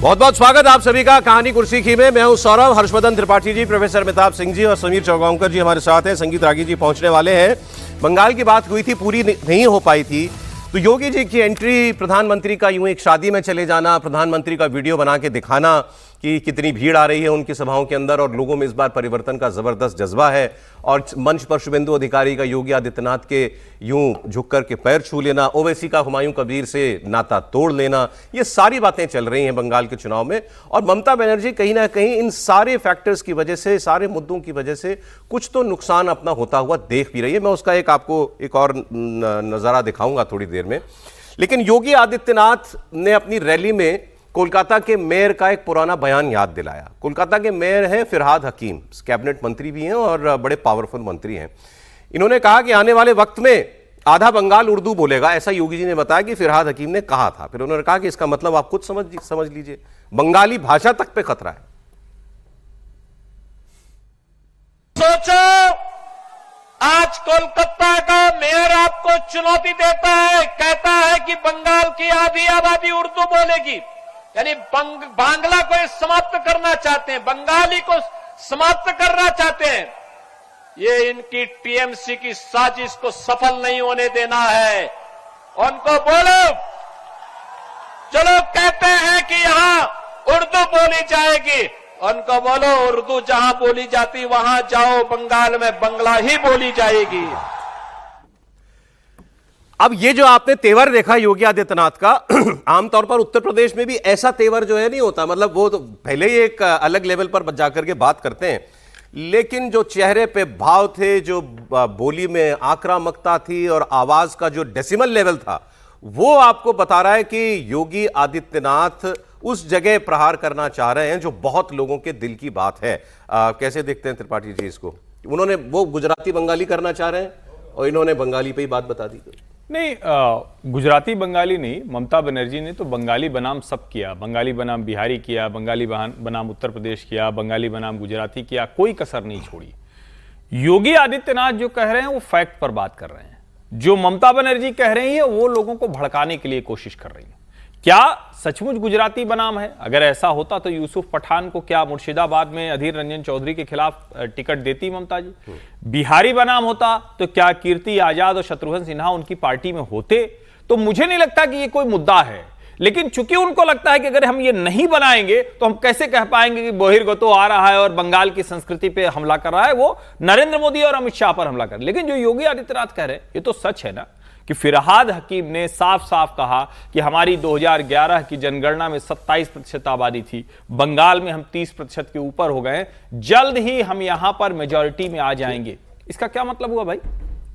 बहुत बहुत स्वागत आप सभी का कहानी कुर्सी की में। मैं हूं सौरभ। हर्षवर्धन त्रिपाठी जी, प्रोफेसर मिताभ सिंह जी और समीर चौगांवकर जी हमारे साथ हैं। संगीत रागी जी पहुंचने वाले हैं। बंगाल की बात हुई थी, पूरी नहीं हो पाई थी, तो योगी जी की एंट्री, प्रधानमंत्री का यूं एक शादी में चले जाना, प्रधानमंत्री का वीडियो बना के दिखाना कि कितनी भीड़ आ रही है उनकी सभाओं के अंदर और लोगों में इस बार परिवर्तन का जबरदस्त जज्बा है, और मंच पर शुभेंदु अधिकारी का योगी आदित्यनाथ के यूं झुक कर के पैर छू लेना, ओवैसी का हुमायूं कबीर से नाता तोड़ लेना, ये सारी बातें चल रही हैं बंगाल के चुनाव में। और ममता बनर्जी कहीं ना कहीं इन सारे फैक्टर्स की वजह से, सारे मुद्दों की वजह से कुछ तो नुकसान अपना होता हुआ देख भी रही है। मैं उसका आपको एक और नज़ारा दिखाऊंगा थोड़ी देर में। लेकिन योगी आदित्यनाथ ने अपनी रैली में कोलकाता के मेयर का एक पुराना बयान याद दिलाया। कोलकाता के मेयर हैं फिरहाद हकीम, कैबिनेट मंत्री भी हैं और बड़े पावरफुल मंत्री हैं। इन्होंने कहा कि आने वाले वक्त में आधा बंगाल उर्दू बोलेगा, ऐसा योगी जी ने बताया कि फिरहाद हकीम ने कहा था। फिर उन्होंने कहा कि इसका मतलब आप खुद समझ लीजिए, बंगाली भाषा तक पे खतरा है। सोचो, आज कोलकाता का मेयर आपको चुनौती देता है, कहता है कि बंगाल की आधी आबादी उर्दू बोलेगी, यानी बांग्ला को समाप्त करना चाहते हैं, बंगाली को समाप्त करना चाहते हैं। ये इनकी टीएमसी की साजिश को सफल नहीं होने देना है। उनको बोलो, चलो कहते हैं कि यहां उर्दू बोली जाएगी, उनको बोलो उर्दू जहां बोली जाती वहां जाओ, बंगाल में बंगला ही बोली जाएगी। अब ये जो आपने तेवर देखा योगी आदित्यनाथ का, आमतौर पर उत्तर प्रदेश में भी ऐसा तेवर जो है नहीं होता। मतलब वो तो पहले ही एक अलग लेवल पर जाकर के बात करते हैं, लेकिन जो चेहरे पे भाव थे, जो बोली में आक्रामकता थी और आवाज का जो डेसिमल लेवल था, वो आपको बता रहा है कि योगी आदित्यनाथ उस जगह प्रहार करना चाह रहे हैं जो बहुत लोगों के दिल की बात है। कैसे देखते हैं त्रिपाठी जी इसको? उन्होंने वो गुजराती बंगाली करना चाह रहे हैं और इन्होंने बंगाली पे ही बात बता दी। नहीं, गुजराती बंगाली नहीं, ममता बनर्जी ने तो बंगाली बनाम सब किया। बंगाली बनाम बिहारी किया, बंगाली बनाम उत्तर प्रदेश किया, बंगाली बनाम गुजराती किया, कोई कसर नहीं छोड़ी। योगी आदित्यनाथ जो कह रहे हैं वो फैक्ट पर बात कर रहे हैं। जो ममता बनर्जी कह रही है वो लोगों को भड़काने के लिए कोशिश कर रही है। क्या सचमुच गुजराती बनाम है? अगर ऐसा होता तो यूसुफ पठान को क्या मुर्शिदाबाद में अधीर रंजन चौधरी के खिलाफ टिकट देती ममता जी? बिहारी बनाम होता तो क्या कीर्ति आजाद और शत्रुघ्न सिन्हा उनकी पार्टी में होते? तो मुझे नहीं लगता कि ये कोई मुद्दा है। लेकिन चूंकि उनको लगता है कि अगर हम ये नहीं बनाएंगे तो हम कैसे कह पाएंगे कि बहिर्गतो आ रहा है और बंगाल की संस्कृति पे हमला कर रहा है, वो नरेंद्र मोदी और अमित शाह पर हमला कर। लेकिन जो योगी आदित्यनाथ कह रहे हैं ये तो सच है ना, कि फिरहाद हकीम ने साफ साफ कहा कि हमारी 2011 की जनगणना में 27% आबादी थी, बंगाल में हम 30% के ऊपर हो गए, जल्द ही हम यहां पर मेजॉरिटी में आ जाएंगे। इसका क्या मतलब हुआ भाई?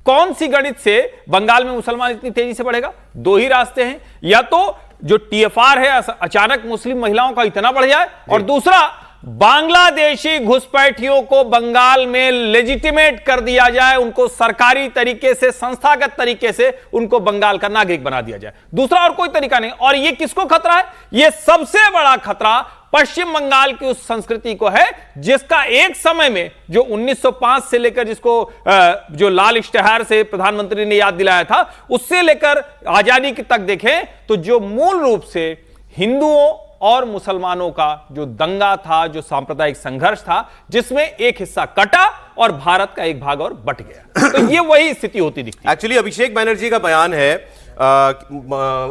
कौन सी गणित से बंगाल में मुसलमान इतनी तेजी से बढ़ेगा? दो ही रास्ते हैं, या तो जो टीएफआर है अचानक मुस्लिम महिलाओं का इतना बढ़ जाए, और दूसरा बांग्लादेशी घुसपैठियों को बंगाल में लेजिटिमेट कर दिया जाए, उनको सरकारी तरीके से, संस्थागत तरीके से उनको बंगाल का नागरिक बना दिया जाए। दूसरा और कोई तरीका नहीं। और ये किसको खतरा है? ये सबसे बड़ा खतरा पश्चिम बंगाल की उस संस्कृति को है जिसका एक समय में, जो 1905 से लेकर, जिसको जो लाल इश्तिहार से प्रधानमंत्री ने याद दिलाया था, उससे लेकर आजादी तक देखें तो जो मूल रूप से हिंदुओं और मुसलमानों का जो दंगा था, जो सांप्रदायिक संघर्ष था, जिसमें एक हिस्सा कटा और भारत का एक भाग और बट गया। तो ये वही स्थिति होती दिखती है। एक्चुअली अभिषेक बैनर्जी का बयान है,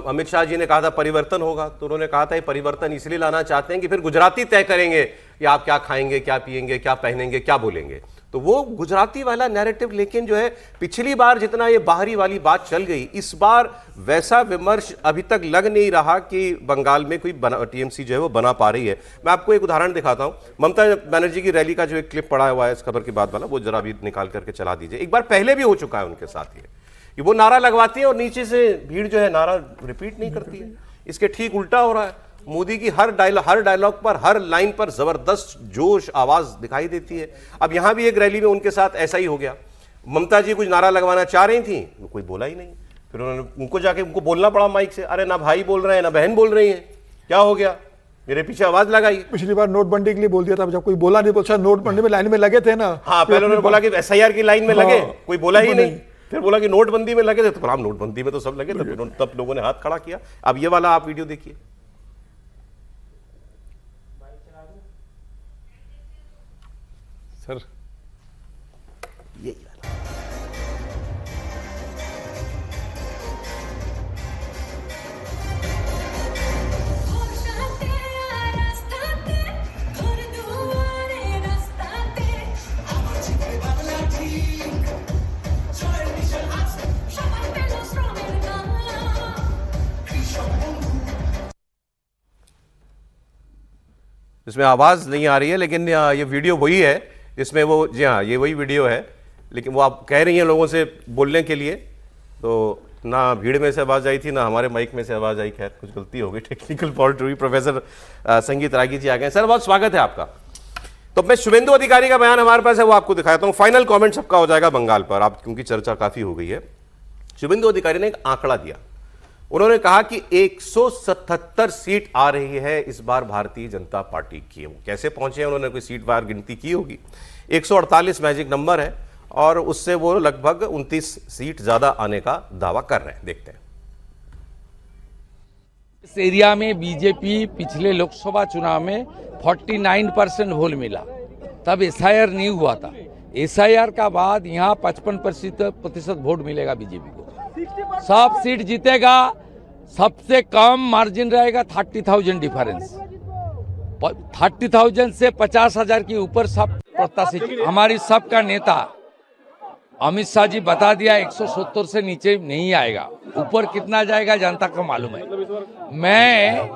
अमित शाह जी ने कहा था परिवर्तन होगा, तो उन्होंने कहा था ये परिवर्तन इसलिए लाना चाहते हैं कि फिर गुजराती तय करेंगे कि आप क्या खाएंगे, क्या पिएंगे, क्या पहनेंगे, क्या बोलेंगे। तो वो गुजराती वाला नैरेटिव, लेकिन जो है पिछली बार जितना ये बाहरी वाली बात चल गई, इस बार वैसा विमर्श अभी तक लग नहीं रहा कि बंगाल में कोई टीएमसी जो है वो बना पा रही है। मैं आपको एक उदाहरण दिखाता हूं। ममता बनर्जी की रैली का जो एक क्लिप पड़ा हुआ है इस खबर के बाद वाला, वो जरा भी निकाल करके चला दीजिए। एक बार पहले भी हो चुका है उनके साथ ये वो नारा लगवाती है और नीचे से भीड़ जो है नारा रिपीट नहीं करती है। इसके ठीक उल्टा हो रहा है। मोदी की हर डायलॉग पर, हर लाइन पर जबरदस्त जोश, आवाज दिखाई देती है। अब यहां भी एक रैली में उनके साथ ऐसा ही हो गया। ममता जी कुछ नारा लगवाना चाह रही थी, कोई बोला ही नहीं। फिर उन्होंने उनको जाके उनको बोलना पड़ा माइक से, अरे ना भाई बोल रहे हैं ना बहन बोल रही है, क्या हो गया? मेरे पीछे आवाज लगाई। पिछली बार नोटबंदी के लिए बोल दिया था, जब कोई बोला नहीं, बोला नोटबंदी में लाइन में लगे थे ना। हाँ, पहले उन्होंने बोला कि एसआईआर की लाइन में लगे, कोई बोला ही नहीं। फिर बोला कि नोटबंदी में लगे थे, तो हम नोटबंदी में तो सब लगे थे, तब लोगों ने हाथ खड़ा किया। अब ये वाला आप वीडियो देखिए। सर यही वाला। इसमें आवाज नहीं आ रही है, लेकिन ये वीडियो वही है जिसमें वो, जी हाँ ये वही वीडियो है, लेकिन वो आप कह रही हैं लोगों से बोलने के लिए, तो ना भीड़ में से आवाज आई थी ना हमारे माइक में से आवाज आई। खैर कुछ गलती हो गई, टेक्निकल फॉल्ट हुई। प्रोफेसर संगीत रागी जी आ गए। सर बहुत स्वागत है आपका। तो मैं शुभेंदु अधिकारी का बयान हमारे पास है, वो आपको दिखाता हूं। फाइनल कमेंट सबका हो जाएगा बंगाल पर, आप क्योंकि चर्चा काफी हो गई है। शुभेंदु अधिकारी ने एक आंकड़ा दिया। उन्होंने कहा कि 177 सीट आ रही है इस बार भारतीय जनता पार्टी की। वो कैसे पहुंचे हैं, उन्होंने कोई सीट वार गिनती की होगी। 148 मैजिक नंबर है और उससे वो लगभग 29 सीट ज्यादा आने का दावा कर रहे हैं। देखते हैं। इस एरिया में बीजेपी पिछले लोकसभा चुनाव में 49% वोट मिला, तब एसआईआर नहीं हुआ था। एसआईआर का बाद यहाँ 55% वोट मिलेगा बीजेपी को, सब सीट जीतेगा। सबसे कम मार्जिन रहेगा 30,000 डिफरेंस, 30,000 से 50,000 के ऊपर सब प्रत्याशी। हमारी सबका नेता अमित शाह जी बता दिया 170 से नीचे नहीं आएगा, ऊपर कितना जाएगा जनता को मालूम है। मैं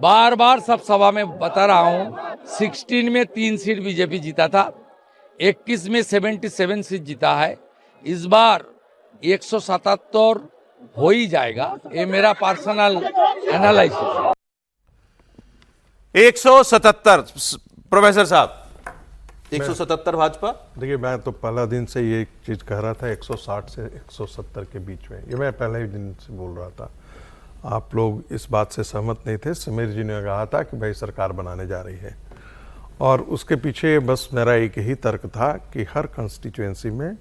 बार बार सब सभा में बता रहा हूं, 16 में 3 सीट बीजेपी जीता था, 21 में 77 सीट जीता है, इस बार 177 हो ही जाएगा। ये मेरा पर्सनल एनालिसिस। 177 प्रोफेसर साहब, 177 भाजपा। देखिए, मैं तो पहला दिन से ये चीज कह रहा था 160 से 170 के बीच में, ये मैं पहले ही दिन से बोल रहा था। आप लोग इस बात से सहमत नहीं थे। समीर जी ने कहा था कि भाई सरकार बनाने जा रही है, और उसके पीछे बस मेरा एक ही तर्क था कि हर कंस्टिट्यूएंसी में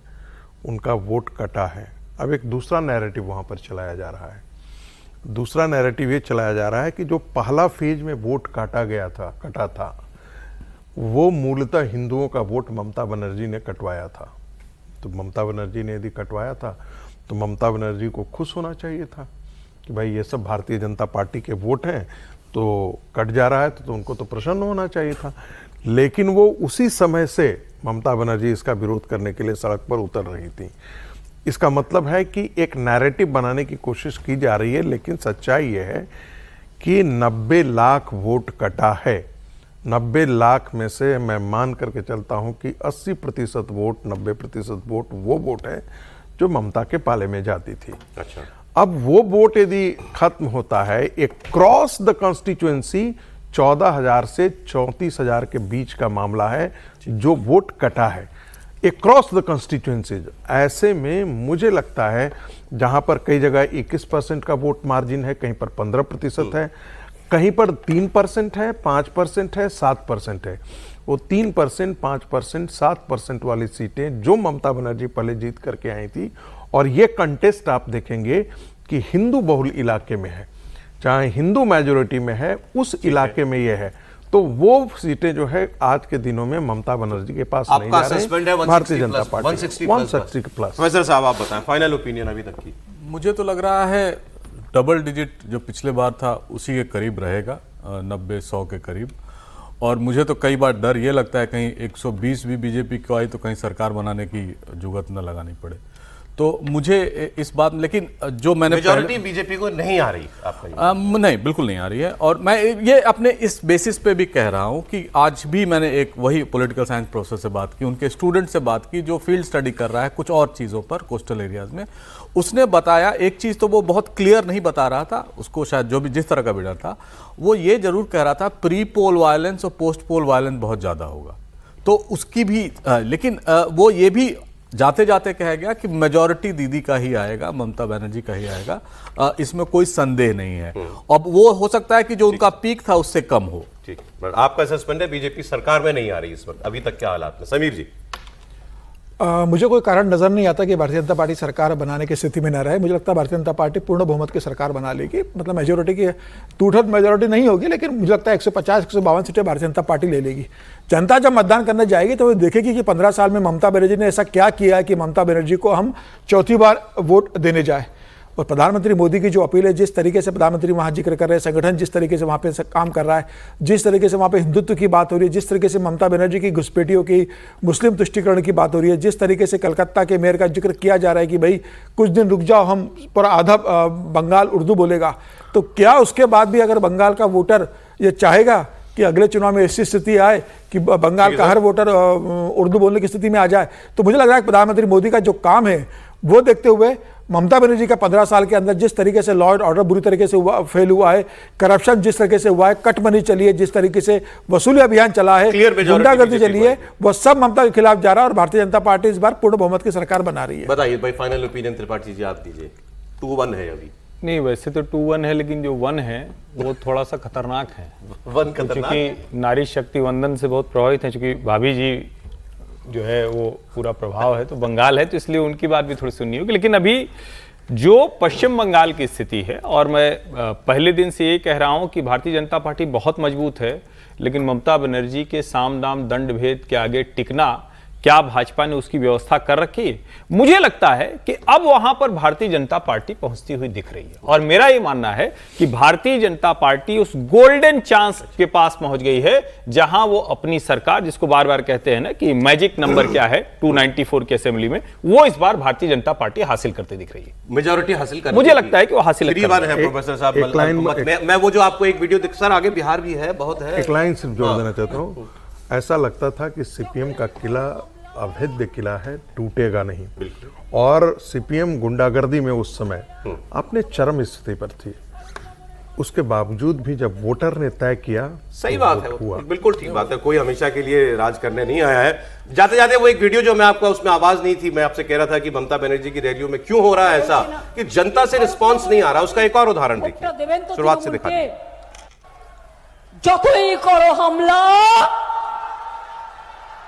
उनका वोट कटा है। अब एक दूसरा नैरेटिव वहाँ पर चलाया जा रहा है। दूसरा नैरेटिव ये चलाया जा रहा है कि जो पहला फेज में वोट कटा था वो मूलतः हिंदुओं का वोट ममता बनर्जी ने कटवाया था। तो ममता बनर्जी ने यदि कटवाया था तो ममता बनर्जी को खुश होना चाहिए था कि भाई ये सब भारतीय जनता पार्टी के वोट हैं, तो कट जा रहा है तो उनको तो प्रसन्न होना चाहिए था। लेकिन वो उसी समय से ममता बनर्जी इसका विरोध करने के लिए सड़क पर उतर रही थी। इसका मतलब है कि एक नैरेटिव बनाने की कोशिश की जा रही है, लेकिन सच्चाई ये है कि 90 लाख वोट कटा है। 90 लाख में से मैं मान करके चलता हूं कि 80% वोट, 90% वोट वो वोट है जो ममता के पाले में जाती थी। अच्छा, अब वो वोट यदि खत्म होता है, एक क्रॉस द कॉन्स्टिट्यूएंसी 14,000 से 34,000 के बीच का मामला है जो वोट कटा है, एक क्रॉस द कॉन्स्टिट्यूएंसीज। ऐसे में मुझे लगता है जहां पर कई जगह 21% का वोट मार्जिन है, कहीं पर 15% है, कहीं पर 3% है, 5% है, 7% है। वो 3%, 5%, 7% वाली सीटें जो ममता बनर्जी पहले जीत करके आई थी, और ये कंटेस्ट आप देखेंगे कि हिंदू बहुल इलाके में है, चाहे हिंदू मेजोरिटी में है, उस इलाके में ये है। तो वो सीटें जो है आज के दिनों में ममता बनर्जी के पास नहीं जा रही है, Bharatiya Janata party 160 plus. Professor साहब आप बताएं फाइनल ओपिनियन अभी तक की। मुझे तो लग रहा है डबल डिजिट जो पिछले बार था उसी के करीब रहेगा, 90-100 के करीब। और मुझे तो कई बार डर ये लगता है कहीं 120 भी बीजेपी को आई तो कहीं सरकार बनाने की जुगत न लगानी पड़े। तो मुझे इस बात, लेकिन जो मैंने मेजॉरिटी बीजेपी को नहीं आ रही आपका? नहीं, बिल्कुल नहीं आ रही है। और मैं ये अपने इस बेसिस पे भी कह रहा हूँ कि आज भी मैंने एक वही पॉलिटिकल साइंस प्रोफेसर से बात की, उनके स्टूडेंट से बात की जो फील्ड स्टडी कर रहा है कुछ और चीज़ों पर कोस्टल एरियाज में। उसने बताया एक चीज़, तो वो बहुत क्लियर नहीं बता रहा था, उसको शायद जो भी जिस तरह का भी डर था, वो ये जरूर कह रहा था प्री पोल वायलेंस और पोस्ट पोल वायलेंस बहुत ज़्यादा होगा। तो उसकी भी लेकिन वो ये भी जाते जाते कहा गया कि मेजॉरिटी दीदी का ही आएगा, ममता बनर्जी का ही आएगा, इसमें कोई संदेह नहीं है। अब वो हो सकता है कि जो उनका पीक था उससे कम हो। ठीक, बट आपका सस्पेंड है, बीजेपी सरकार में नहीं आ रही इस वक्त, अभी तक क्या हालात में? समीर जी। मुझे कोई कारण नजर नहीं आता कि भारतीय जनता पार्टी सरकार बनाने की स्थिति में न रहे। मुझे लगता है भारतीय जनता पार्टी पूर्ण बहुमत की सरकार बना लेगी, मतलब मेजोरिटी की टूटत मेजोरिटी नहीं होगी, लेकिन मुझे लगता है 150-152 सीटें भारतीय जनता पार्टी ले लेगी। जनता जब मतदान करने जाएगी तो वो देखेगी कि 15 साल में ममता बनर्जी ने ऐसा क्या किया है कि ममता बनर्जी को हम चौथी बार वोट देने जाए। और प्रधानमंत्री मोदी की जो अपील है, जिस तरीके से प्रधानमंत्री वहाँ जिक्र कर रहे हैं, संगठन जिस तरीके से वहाँ पे काम कर रहा है, जिस तरीके से वहाँ पे हिंदुत्व की बात हो रही है, जिस तरीके से ममता बनर्जी की घुसपैठियों की मुस्लिम तुष्टीकरण की बात हो रही है, जिस तरीके से कलकत्ता के मेयर का जिक्र किया जा रहा है कि भाई कुछ दिन रुक जाओ, हम पूरा आधा बंगाल उर्दू बोलेगा, तो क्या उसके बाद भी अगर बंगाल का वोटर ये चाहेगा कि अगले चुनाव में ऐसी स्थिति आए कि बंगाल का हर वोटर उर्दू बोलने की स्थिति में आ जाए? तो मुझे लग रहा है कि प्रधानमंत्री मोदी का जो काम है वो देखते हुए ममता बनर्जी का 15 साल के अंदर जिस तरीके से लॉ एंड ऑर्डर बुरी तरीके से फेल हुआ है, करप्शन जिस तरीके से हुआ है, कट मनी चली है, जिस तरीके से वसूली अभियान चला है, गुंडागर्दी चली है, वो सब ममता के खिलाफ जा रहा है और भारतीय जनता पार्टी इस बार पूर्ण बहुमत की सरकार बना रही है। बताइए भाई, फाइनल ओपिनियन त्रिपाठी जी आप दीजिए। 2-1 है अभी। नहीं, वैसे तो 2-1 है, लेकिन जो 1 है वो थोड़ा सा खतरनाक है। 1 खतरनाक, क्योंकि नारी शक्ति वंदन से बहुत प्रभावित है, क्योंकि भाभी जी जो है वो पूरा प्रभाव है, तो बंगाल है, तो इसलिए उनकी बात भी थोड़ी सुननी होगी। लेकिन अभी जो पश्चिम बंगाल की स्थिति है, और मैं पहले दिन से ये कह रहा हूं कि भारतीय जनता पार्टी बहुत मजबूत है, लेकिन ममता बनर्जी के साम दाम दंड भेद के आगे टिकना क्या भाजपा ने उसकी व्यवस्था कर रखी है? मुझे लगता है कि अब वहां पर भारतीय जनता पार्टी पहुंचती हुई दिख रही है, और मेरा यह मानना है कि भारतीय जनता पार्टी उस गोल्डन चांस के पास पहुंच गई है जहां वो अपनी सरकार, जिसको बार बार कहते हैं ना कि मैजिक नंबर क्या है 294 की असेंबली में, वो इस बार भारतीय जनता पार्टी हासिल करते दिख रही है, मेजोरिटी हासिल कर। मुझे लगता है कि वो हासिल कर। प्रोफेसर साहब, मैं वो जो आपको एक वीडियो सर आगे बिहार भी है, बहुत है, एक लाइन सिर्फ जोड़ देना चाहता हूँ। ऐसा लगता था कि सीपीएम का किला अभेद्य किला है, टूटेगा नहीं, और सीपीएम गुंडागर्दी में उस समय अपने चरम स्थिति पर थी। उसके बावजूद भी जब वोटर ने तय किया, सही बात है, बिल्कुल ठीक बात है, कोई हमेशा के लिए राज करने नहीं आया है। जाते जाते वो एक वीडियो जो मैं आपको, उसमें आवाज नहीं थी, मैं आपसे कह रहा था कि ममता बनर्जी की रैलियों में क्यों हो रहा है ऐसा कि जनता से रिस्पॉन्स नहीं आ रहा, उसका एक और उदाहरण देखिए, शुरुआत से दिखा। যতই করো হামলা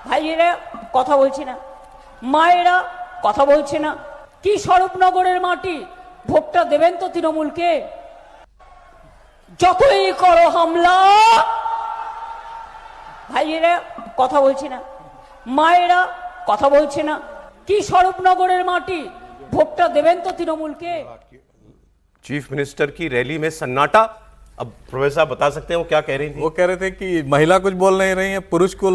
ভাইয়েরা কথা বলছে না, মায়েরা কথা বলছে না, কি স্বরূপনগরের মাটি, ভোটটা দেবেন তো তৃণমূলকে। যতই করো হামলা ভাইয়েরা কথা বলছে না, মায়েরা কথা বলছে না, কি স্বরূপনগরের মাটি, ভোটটা দেবেন তো তৃণমূলকে। चीफ मिनिस्टर की रैली में सन्नाटा। अब प्रोफेसर साहब बता सकते हैं वो क्या कह रही थी? वो कह रहे थे कि महिला कुछ बोल नहीं रही है, पुरुष को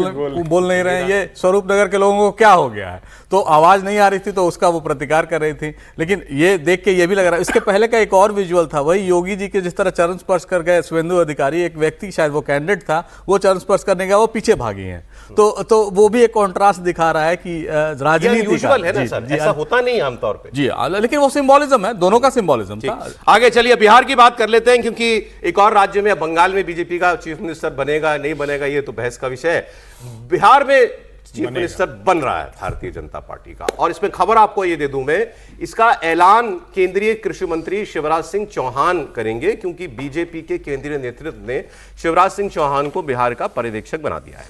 बोल नहीं रहे हैं, ये स्वरूप नगर के लोगों को क्या हो गया है, तो आवाज नहीं आ रही थी, तो उसका वो प्रतिकार कर रही थी। लेकिन ये देख के ये भी लग रहा है, इसके पहले का एक और विजुअल था, वही योगी जी के जिस तरह चरण स्पर्श कर गए शुभेंदु अधिकारी, एक व्यक्ति शायद वो कैंडिडेट था, वो चरण स्पर्श करने गया, वो पीछे भागी हैं, तो वो भी एक कॉन्ट्रास्ट दिखा रहा है कि राजनीति का है ना सर, ऐसा होता नहीं आमतौर पे। जी, लेकिन वो सिंबोलिज्म है, दोनों का सिंबोलिज्म था। आगे चलिए बिहार की बात कर लेते हैं, क्योंकि एक और राज्य में, बंगाल में बीजेपी का चीफ मिनिस्टर बनेगा नहीं बनेगा ये तो बहस का विषय है। बिहार में चीफ मिनिस्टर बन रहा है भारतीय जनता पार्टी का, और इसमें खबर आपको ये दे दूं मैं, इसका ऐलान केंद्रीय कृषि मंत्री शिवराज सिंह चौहान करेंगे, क्योंकि बीजेपी के केंद्रीय नेतृत्व ने शिवराज सिंह चौहान को बिहार का पर्यवेक्षक बना दिया है।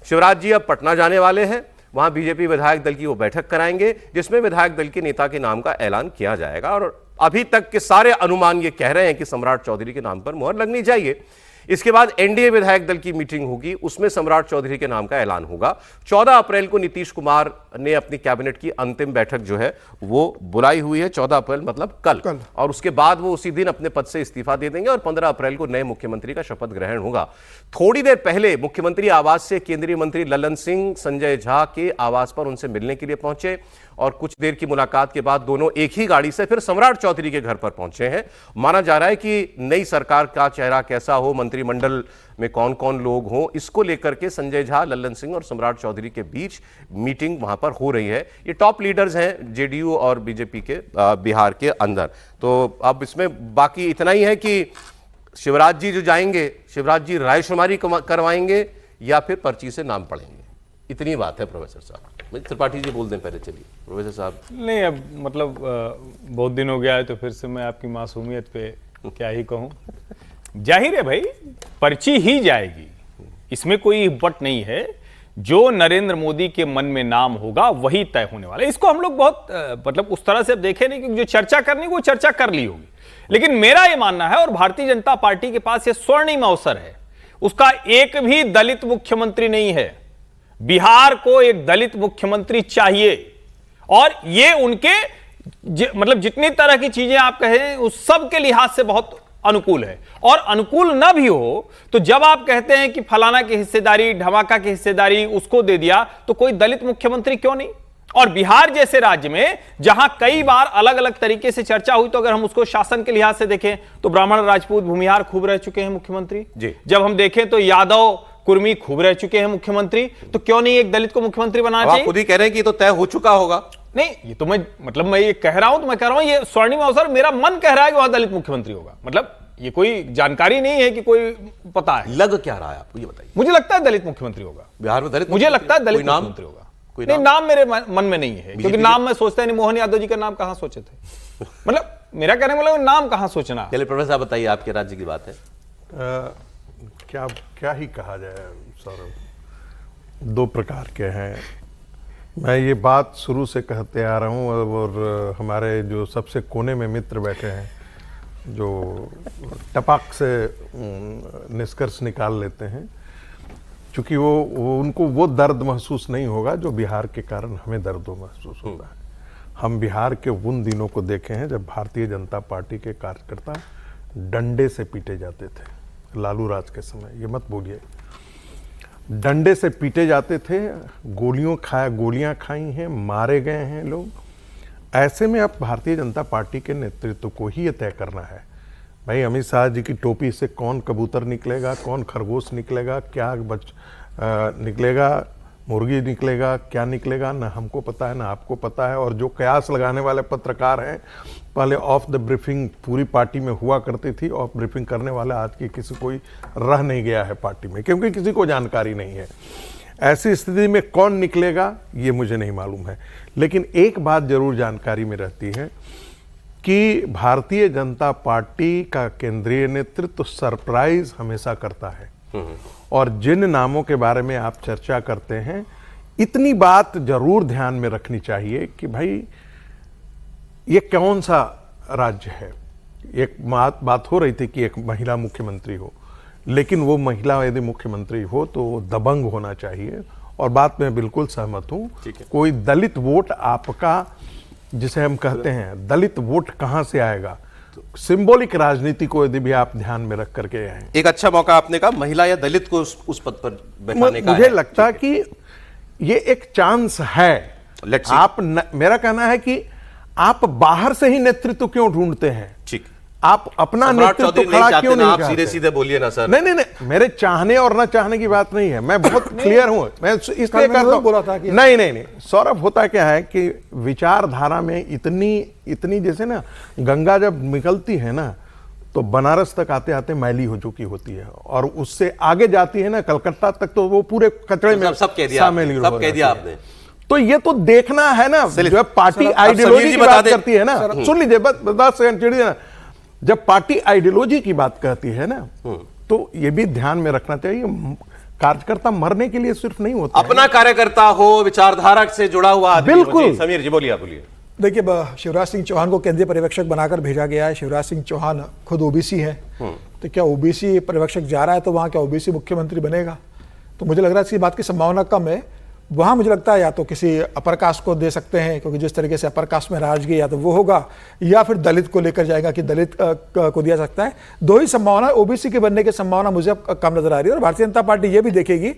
शिवराज जी अब पटना जाने वाले हैं, वहां बीजेपी विधायक दल की वो बैठक कराएंगे, जिसमें विधायक दल के नेता के नाम का ऐलान किया जाएगा। और अभी तक के सारे अनुमान ये कह रहे हैं कि सम्राट चौधरी के नाम पर मुहर लगनी चाहिए। इसके बाद एनडीए विधायक दल की मीटिंग होगी, उसमें सम्राट चौधरी के नाम का ऐलान होगा। 14 अप्रैल को नीतीश कुमार ने अपनी कैबिनेट की अंतिम बैठक जो है वो बुलाई हुई है, 14 अप्रैल मतलब कल, और उसके बाद वो उसी दिन अपने पद से इस्तीफा दे देंगे और 15 अप्रैल को नए मुख्यमंत्री का शपथ ग्रहण होगा। थोड़ी देर पहले मुख्यमंत्री आवास से केंद्रीय मंत्री ललन सिंह संजय झा के आवास पर उनसे मिलने के लिए पहुंचे, और कुछ देर की मुलाकात के बाद दोनों एक ही गाड़ी से फिर सम्राट चौधरी के घर पर पहुंचे हैं। माना जा रहा है कि नई सरकार का चेहरा कैसा हो, मंत्रिमंडल में कौन कौन लोग हों, इसको लेकर के संजय झा, लल्लन सिंह और सम्राट चौधरी के बीच मीटिंग वहां पर हो रही है। ये टॉप लीडर्स हैं जेडीयू और बीजेपी के बिहार के अंदर। तो अब इसमें बाकी इतना ही है कि शिवराज जी जो जाएंगे, शिवराज जी रायशुमारी करवाएंगे या फिर पर्ची से नाम पढ़ेंगे, इतनी बात है। प्रोफेसर साहब, त्रिपाठी जी बोल दें पहले, चलिए प्रोफेसर साहब। नहीं, अब मतलब बहुत दिन हो गया है, तो फिर से मैं आपकी मासूमियत पे क्या ही कहूँ। जाहिर है भाई, पर्ची ही जाएगी, इसमें कोई बट नहीं है। जो नरेंद्र मोदी के मन में नाम होगा वही तय होने वाला है। इसको हम लोग बहुत मतलब उस तरह से अब देखे नहीं, क्योंकि जो चर्चा करनी वो चर्चा कर ली होगी। लेकिन मेरा ये मानना है, और भारतीय जनता पार्टी के पास ये स्वर्णिम अवसर है, उसका एक भी दलित मुख्यमंत्री नहीं है। बिहार को एक दलित मुख्यमंत्री चाहिए, और ये उनके मतलब जितनी तरह की चीजें आप कहें उस सब के लिहाज से बहुत अनुकूल है। और अनुकूल ना भी हो तो जब आप कहते हैं कि फलाना की हिस्सेदारी, धमाका की हिस्सेदारी उसको दे दिया, तो कोई दलित मुख्यमंत्री क्यों नहीं? और बिहार जैसे राज्य में जहां कई बार अलग अलग तरीके से चर्चा हुई, तो अगर हम उसको शासन के लिहाज से देखें तो ब्राह्मण, राजपूत, भूमिहार खूब रह चुके हैं मुख्यमंत्री जी। जब हम देखें तो यादव, कुर्मी खूब रह चुके हैं मुख्यमंत्री, तो क्यों नहीं एक दलित को मुख्यमंत्री बनाना चाहिए? आप खुद ही कह रहे हैं कि तो तय हो चुका होगा। नहीं, ये तो मैं ये कह रहा हूं, तो मैं कह रहा हूं ये स्वर्णिम अवसर, मेरा मन कह रहा है कि वहां दलित मुख्यमंत्री होगा। मतलब ये कोई जानकारी नहीं है कि कोई पता है, लग क्या रहा है आपको ये बताइए। मुझे लगता है दलित मुख्यमंत्री होगा बिहार में। दलित मुझे लगता है दलित मुख्यमंत्री होगा। नहीं, नाम मेरे मन में नहीं है, क्योंकि नाम मैं सोचता नहीं। मोहन यादव जी का नाम कहां सोचे थे? मतलब मेरा कहने वाला नाम कहां सोचना। चलिए प्रोफेसर बताइए, आपके राज्य की बात है। क्या ही कहा जाए सौरभ, दो प्रकार के हैं। मैं ये बात शुरू से कहते आ रहा हूँ, और हमारे जो सबसे कोने में मित्र बैठे हैं जो टपाक से निष्कर्ष निकाल लेते हैं, क्योंकि वो उनको वो दर्द महसूस नहीं होगा जो बिहार के कारण हमें दर्द महसूस होता है। हम बिहार के उन दिनों को देखे हैं जब भारतीय जनता पार्टी के कार्यकर्ता डंडे से पीटे जाते थे। लालू राज के समय, ये मत बोलिए, डंडे से पीटे जाते थे, गोलियां खाई हैं, मारे गए हैं लोग। ऐसे में अब भारतीय जनता पार्टी के नेतृत्व को ही ये तय करना है, भाई अमित शाह जी की टोपी से कौन कबूतर निकलेगा, कौन खरगोश निकलेगा, क्या निकलेगा, मुर्गी निकलेगा, क्या निकलेगा, ना हमको पता है ना आपको पता है। और जो कयास लगाने वाले पत्रकार हैं, पहले ऑफ द ब्रीफिंग पूरी पार्टी में हुआ करती थी, ऑफ ब्रीफिंग करने वाला आज की किसी कोई रह नहीं गया है पार्टी में, क्योंकि किसी को जानकारी नहीं है। ऐसी स्थिति में कौन निकलेगा ये मुझे नहीं मालूम है। लेकिन एक बात जरूर जानकारी में रहती है कि भारतीय जनता पार्टी का केंद्रीय नेतृत्व सरप्राइज हमेशा करता है, और जिन नामों के बारे में आप चर्चा करते हैं, इतनी बात जरूर ध्यान में रखनी चाहिए कि भाई ये कौन सा राज्य है। एक बात हो रही थी कि एक महिला मुख्यमंत्री हो, लेकिन वो महिला यदि मुख्यमंत्री हो तो दबंग होना चाहिए, और बात में बिल्कुल सहमत हूं। कोई दलित वोट आपका, जिसे हम कहते हैं दलित वोट, कहां से आएगा? सिंबॉलिक राजनीति को यदि भी आप ध्यान में रख करके आए, एक अच्छा मौका आपने कहा महिला या दलित को उस पद पर बैठाने का। मुझे लगता है कि ये एक चांस है। मेरा कहना है कि आप बाहर से ही नेतृत्व क्यों ढूंढते हैं? ठीक, आप अपना नेतृत्व खड़ा क्यों नहीं करते? आप सीधे सीधे बोलिए ना सर। नहीं, मेरे चाहने और ना चाहने की बात नहीं है, मैं बहुत क्लियर हूं। मैं इसलिए बोला था कि नहीं सौरभ, होता क्या है कि विचारधारा में इतनी जैसे ना गंगा जब निकलती है ना तो बनारस तक आते आते मैली हो चुकी होती है, और उससे आगे जाती है ना कलकत्ता तक, तो वो पूरे कचड़े में सब कह दिया आपने। तो ये तो देखना है ना, जब पार्टी आइडियोलॉजी की बात करती है ना, सुन लीजिए बस चिड़िए ना, जब पार्टी आइडियोलॉजी की बात कहती है ना, तो ये भी ध्यान में रखना चाहिए, कार्यकर्ता मरने के लिए सिर्फ नहीं होता, अपना कार्यकर्ता हो, विचारधारा से जुड़ा हुआ आदमी। बिल्कुल। समीर जी बोलिए। देखिए, शिवराज सिंह चौहान को केंद्रीय पर्यवेक्षक बनाकर भेजा गया है। शिवराज सिंह चौहान खुद ओबीसी है, तो क्या ओबीसी पर्यवेक्षक जा रहा है तो वहां क्या ओबीसी मुख्यमंत्री बनेगा? तो मुझे लग रहा है इस बात की संभावना कम है। वहाँ मुझे लगता है या तो किसी अपर कास्ट को दे सकते हैं, क्योंकि जिस तरीके से अपर कास्ट में राजगी या तो वो होगा, या फिर दलित को लेकर जाएगा कि दलित को दिया सकता है। दो ही संभावना, ओबीसी के बनने की संभावना मुझे कम नजर आ रही है। और भारतीय जनता पार्टी ये भी देखेगी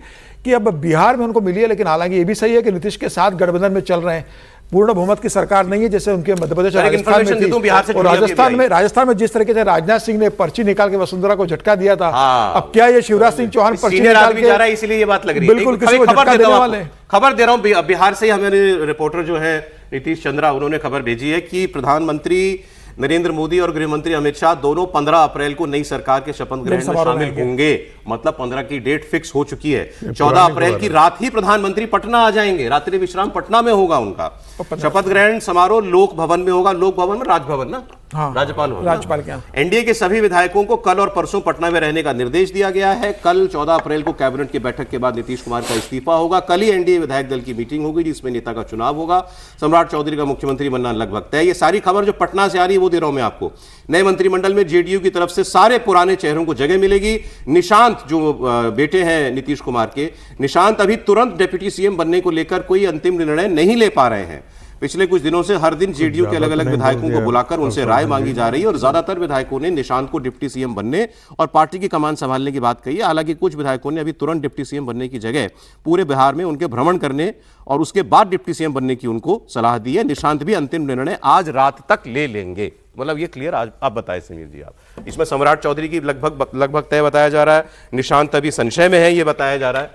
कि अब बिहार में उनको मिली है, लेकिन हालांकि ये भी सही है कि नीतीश के साथ गठबंधन में चल रहे हैं, पूर्ण बहुमत की सरकार नहीं है जैसे उनके मध्य प्रदेश और राजस्थान में जिस तरीके से राजनाथ सिंह ने पर्ची निकाल के वसुंधरा को झटका दिया था। अब क्या ये शिवराज सिंह चौहान पर्ची निकाल के जा रहा है, इसीलिए ये बात लग रही है। बिल्कुल किसी को झटका देने वाले। खबर दे रहा हूं, बिहार से हमारे रिपोर्टर जो है नीतीश चंद्रा, उन्होंने खबर भेजी है कि प्रधानमंत्री नरेंद्र मोदी और गृह मंत्री अमित शाह दोनों 15 अप्रैल को नई सरकार के शपथ ग्रहण में शामिल होंगे। मतलब 15 की डेट फिक्स हो चुकी है। 14 अप्रैल की रात ही प्रधानमंत्री पटना आ जाएंगे, रात्रि विश्राम पटना में होगा उनका। शपथ ग्रहण समारोह लोक भवन में होगा। लोक भवन में राजभवन ना हाँ, राज्यपाल हो राज्यपाल के यहाँ। एनडीए के सभी विधायकों को कल और परसों पटना में रहने का निर्देश दिया गया है। कल 14 अप्रैल को कैबिनेट की बैठक के बाद नीतीश कुमार का इस्तीफा होगा। कल ही एनडीए विधायक दल की मीटिंग होगी जिसमें नेता का चुनाव होगा। सम्राट चौधरी का मुख्यमंत्री बनना लगभग तय। ये सारी खबर जो पटना से आ रही है वो दे रहा हूं मैं आपको। नए मंत्रिमंडल में जेडीयू की तरफ से सारे पुराने चेहरों को जगह मिलेगी। निशांत जो बेटे हैं नीतीश कुमार के, निशांत अभी तुरंत डिप्टी सीएम बनने को लेकर कोई अंतिम निर्णय नहीं ले पा रहे हैं। पिछले कुछ दिनों से हर दिन जेडीयू के अलग अलग विधायकों को बुलाकर उनसे राय मांगी जा रही है और ज्यादातर विधायकों ने निशांत को डिप्टी सीएम बनने और पार्टी की कमान संभालने की बात कही है। हालांकि कुछ विधायकों ने अभी तुरंत डिप्टी सीएम बनने की जगह पूरे बिहार में उनके भ्रमण करने और उसके बाद डिप्टी सीएम बनने की उनको सलाह दी है। निशांत भी अंतिम निर्णय आज रात तक ले लेंगे। मतलब ये क्लियर आज आप बताएं समीर जी। आप इसमें सम्राट चौधरी की लगभग तय बताया जा रहा है, निशांत अभी संशय में है ये बताया जा रहा है,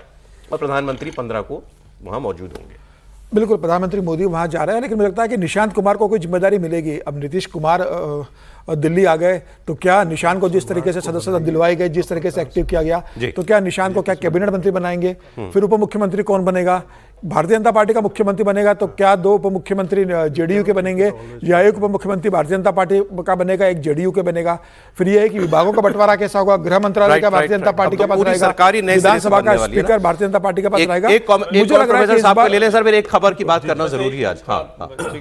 और प्रधानमंत्री 15 को वहां मौजूद होंगे। बिल्कुल, प्रधानमंत्री मोदी वहां जा रहे हैं, लेकिन मुझे लगता है कि निशांत कुमार को कोई जिम्मेदारी मिलेगी। अब नीतीश कुमार दिल्ली आ गए तो क्या निशांत को जिस तरीके से सदस्यता दिलवाई गई, जिस तरीके से एक्टिव किया गया, तो क्या निशांत को क्या कैबिनेट मंत्री बनाएंगे? फिर उप मुख्यमंत्री कौन बनेगा? भारतीय जनता पार्टी का मुख्यमंत्री बनेगा तो क्या 2 उप मुख्यमंत्री जेडीयू के बनेंगे या एक उप मुख्यमंत्री भारतीय जनता पार्टी का बनेगा, एक जेडीयू के बनेगा? फिर यह है कि विभागों का बंटवारा कैसा होगा? गृह मंत्रालय का भारतीय जनता पार्टी के पास रहेगा, विधानसभा का स्पीकर भारतीय जनता पार्टी के पास रहेगा। मुझे लग रहा है एक खबर की बात करना जरूरी है आज।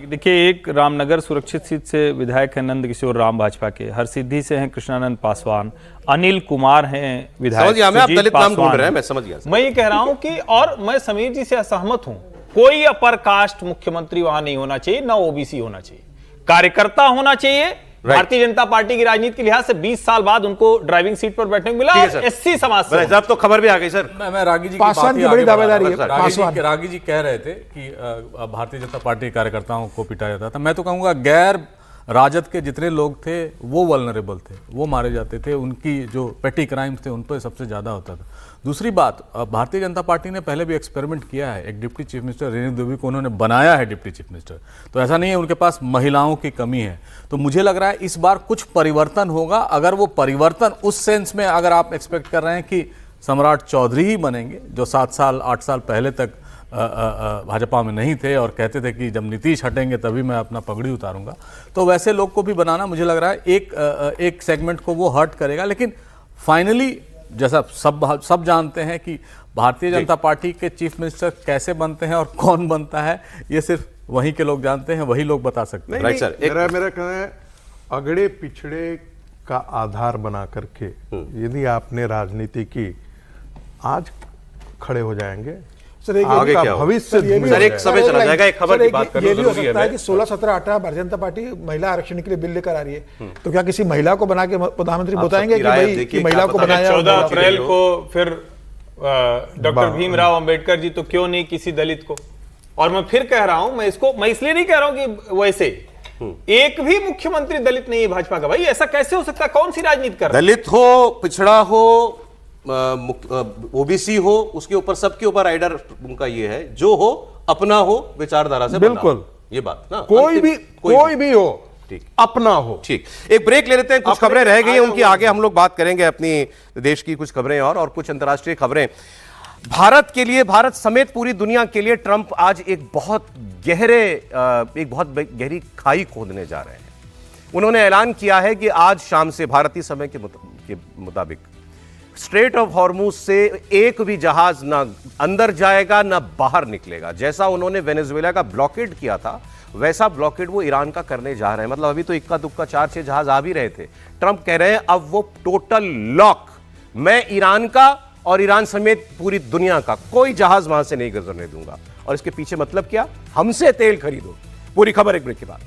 देखिए, एक रामनगर सुरक्षित सीट से विधायक है नंद किशोर राम भाजपा के, हरसिद्धि से हैं कृष्णानंद पासवान, अनिल कुमार हैं विधायक, आप दलित नाम ढूंढ रहे हैं, मैं समझ गया। मैं ये कह रहा हूं कि, और मैं समीर जी से असहमत हूं, कोई अपर कास्ट मुख्यमंत्री वहां नहीं होना चाहिए, ना ओबीसी होना चाहिए, कार्यकर्ता होना चाहिए। भारतीय जनता पार्टी की राजनीति के लिहाज से 20 साल बाद उनको ड्राइविंग सीट पर बैठने को मिला, एससी समाज से। अब तो खबर भी आ गई सर। मैं रागी जी पासवान की बड़ी दावेदारी है। रागी जी कह रहे थे कि भारतीय जनता पार्टी के कार्यकर्ताओं को पिटाया जाता था। मैं तो कहूंगा गैर राजद के जितने लोग थे वो वल्नरेबल थे, वो मारे जाते थे, उनकी जो पेटी क्राइम्स थे उन पर सबसे ज़्यादा होता था। दूसरी बात, भारतीय जनता पार्टी ने पहले भी एक्सपेरिमेंट किया है, एक deputy chief minister Renu Devi को उन्होंने बनाया है डिप्टी चीफ मिनिस्टर, तो ऐसा नहीं है उनके पास महिलाओं की कमी है। तो मुझे लग रहा है इस बार कुछ परिवर्तन होगा। अगर वो परिवर्तन उस सेंस में अगर आप एक्सपेक्ट कर रहे हैं कि सम्राट चौधरी ही बनेंगे जो 7 साल 8 साल पहले तक भाजपा में नहीं थे और कहते थे कि जब नीतीश हटेंगे तभी मैं अपना पगड़ी उतारूंगा, तो वैसे लोग को भी बनाना मुझे लग रहा है एक सेगमेंट को वो हर्ट करेगा। लेकिन फाइनली जैसा सब जानते हैं कि भारतीय जनता पार्टी के चीफ मिनिस्टर कैसे बनते हैं और कौन बनता है, ये सिर्फ वहीं के लोग जानते हैं, वही लोग बता सकते हैं। राइट सर, मेरा कहना है अगड़े पिछड़े का आधार बना करके यदि आपने राजनीति की, आज खड़े हो जाएंगे सर। एक आगे क्या भविष्य सर, एक समय चला जाएगा। एक खबर की बात करना ये भी हो जरूरी सकता है कि 16, 17, 18 भारतीय जनता पार्टी महिला आरक्षण के लिए बिल लेकर आ रही है, तो क्या किसी महिला को बना के प्रधानमंत्री बताएंगे कि भाई कि महिला को बनाया? 14 अप्रैल को फिर डॉक्टर भीमराव अंबेडकर जी, तो क्यों नहीं किसी दलित को? और मैं फिर कह रहा हूं, मैं इसलिए नहीं कह रहा हूं कि वैसे एक भी मुख्यमंत्री दलित नहीं है भाजपा का। भाई ऐसा कैसे हो सकता है? कौन सी राजनीति कर रहा है? दलित हो, पिछड़ा हो, ओबीसी हो, उसके ऊपर सबके ऊपर राइडर उनका ये है, जो हो अपना हो, विचारधारा से बिल्कुल ये बात ना, कोई भी हो, ठीक, अपना हो। ठीक, एक ब्रेक ले लेते हैं। कुछ खबरें रह गई हैं, उनकी आगे हम लोग बात करेंगे, अपनी देश की कुछ खबरें और कुछ अंतर्राष्ट्रीय खबरें। भारत के लिए, भारत समेत पूरी दुनिया के लिए ट्रंप आज एक बहुत गहरी खाई खोदने जा रहे हैं। उन्होंने ऐलान किया है कि आज शाम से भारतीय समय के मुताबिक स्ट्रेट ऑफ हॉर्मुज से एक भी जहाज ना अंदर जाएगा ना बाहर निकलेगा। जैसा उन्होंने वेनेजुएला का ब्लॉकेड किया था, वैसा ब्लॉकेड वो ईरान का करने जा रहे हैं। मतलब अभी तो इक्का दुक्का 4-6 जहाज आ भी रहे थे। ट्रंप कह रहे हैं अब वो टोटल लॉक, मैं ईरान का और ईरान समेत पूरी दुनिया का कोई जहाज वहां से नहीं गुजरने दूंगा। और इसके पीछे मतलब क्या? हमसे तेल खरीदो। पूरी खबर एक ब्रेक के बाद।